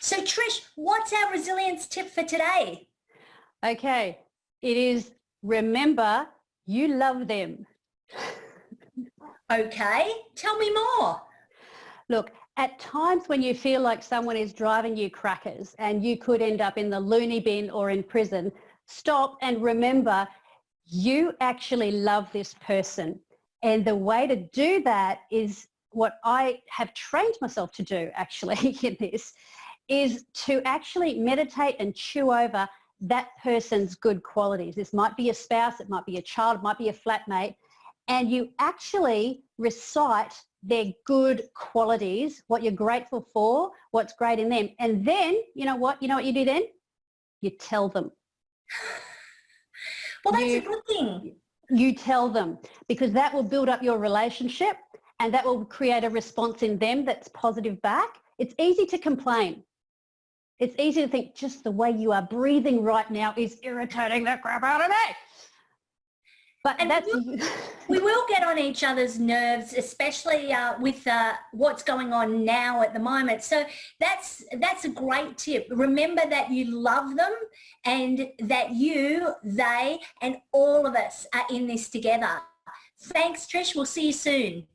So Trish, what's our resilience tip for today? Okay, it is remember you love them. Okay, tell me more. Look, at times when you feel like someone is driving you crackers and you could end up in the loony bin or in prison, stop and remember you actually love this person. And the way to do that is what I have trained myself to do actually in this, is to actually meditate and chew over that person's good qualities. This might be a spouse, it might be a child, it might be a flatmate, and you actually recite their good qualities, what you're grateful for, what's great in them. And then, you know what you do then? You tell them. Well, that's a good thing. You tell them, because that will build up your relationship and that will create a response in them that's positive back. It's easy to complain. It's easy to think just the way you are breathing right now is irritating the crap out of me. But and that's... we will get on each other's nerves, especially with what's going on now at the moment. So that's a great tip. Remember that you love them and that you, they, and all of us are in this together. Thanks, Trish. We'll see you soon.